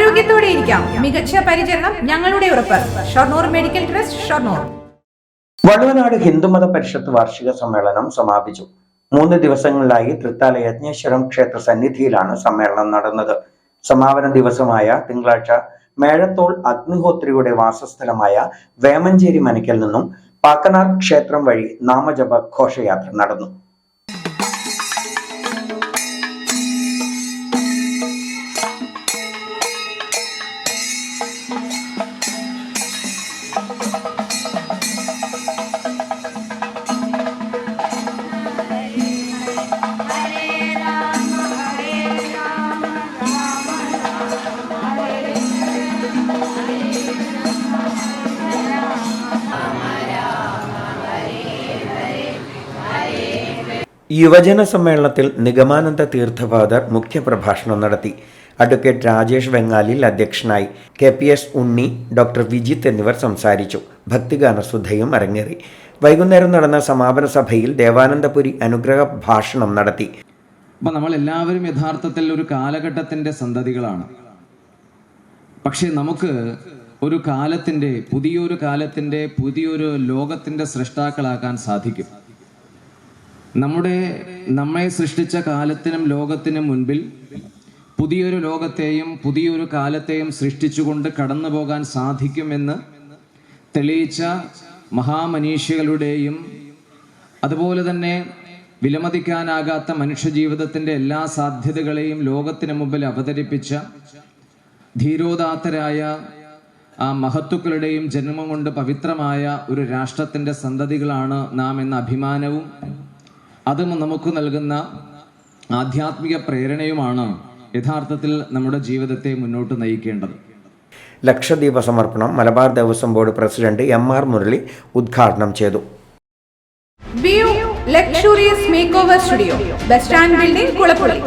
ആരോഗ്യത്തോടെ ഇരിക്കാം. മികച്ച പരിചരണം ഞങ്ങളുടെ ഉറപ്പ്. Shoranur medical trust, Shoranur. വള്ളുവനാട് ഹിന്ദുമത പരിഷത്ത് വാർഷിക സമ്മേളനം സമാപിച്ചു. 3 ദിവസങ്ങളിലായി തൃത്താല യജ്ഞേശ്വരം ക്ഷേത്ര സന്നിധിയിലാണ് സമ്മേളനം നടന്നത്. സമാപന ദിവസമായ തിങ്കളാഴ്ച മേഴത്തോൾ അഗ്നിഹോത്രിയുടെ വാസസ്ഥലമായ വേമഞ്ചേരി മനയ്ക്കൽ നിന്നും പാക്കനാർ ക്ഷേത്രം വഴി നാമജപ ഘോഷയാത്ര നടന്നു. യുവജന സമ്മേളനത്തിൽ നിഗമാനന്ദ തീർത്ഥപാദർ മുഖ്യപ്രഭാഷണം നടത്തി. അഡ്വക്കേറ്റ് രാജേഷ് വെങ്ങാലിൽ അധ്യക്ഷനായി. KPS ഉണ്ണി, ഡോക്ടർ വിജിത്ത് എന്നിവർ സംസാരിച്ചു. ഭക്തിഗാനസുധയും അരങ്ങേറി. വൈകുന്നേരം നടന്ന സമാപന സഭയിൽ ദേവാനന്ദപുരി അനുഗ്രഹ ഭാഷണം നടത്തി. അപ്പം നമ്മളെല്ലാവരും യഥാർത്ഥത്തിൽ ഒരു കാലഘട്ടത്തിൻ്റെ സന്തതികളാണ്. പക്ഷേ നമുക്ക് ഒരു കാലത്തിൻ്റെ പുതിയൊരു ലോകത്തിൻ്റെ സൃഷ്ടാക്കളാക്കാൻ സാധിക്കും. നമ്മെ സൃഷ്ടിച്ച കാലത്തിനും ലോകത്തിനും മുൻപിൽ പുതിയൊരു ലോകത്തെയും പുതിയൊരു കാലത്തെയും സൃഷ്ടിച്ചുകൊണ്ട് കടന്നു പോകാൻ സാധിക്കുമെന്ന് തെളിയിച്ച മഹാമനീഷികളുടെയും അതുപോലെ തന്നെ വിലമതിക്കാനാകാത്ത മനുഷ്യജീവിതത്തിൻ്റെ എല്ലാ സാധ്യതകളെയും ലോകത്തിന് മുമ്പിൽ അവതരിപ്പിച്ച ധീരോദാത്തരായ ആ മഹത്തുക്കളുടെയും ജന്മം കൊണ്ട് പവിത്രമായ ഒരു രാഷ്ട്രത്തിൻ്റെ സന്തതികളാണ് നാം എന്ന അഭിമാനവും അതും നമുക്ക് നൽകുന്ന ആധ്യാത്മിക പ്രേരണയുമാണ് യഥാർത്ഥത്തിൽ നമ്മുടെ ജീവിതത്തെ മുന്നോട്ട് നയിക്കേണ്ടത്. ലക്ഷദ്വീപ സമർപ്പണം Malabar Devaswom board president MR Murali ഉദ്ഘാടനം ചെയ്തു. Luxurious make over studio, bus stand building, Kulappully.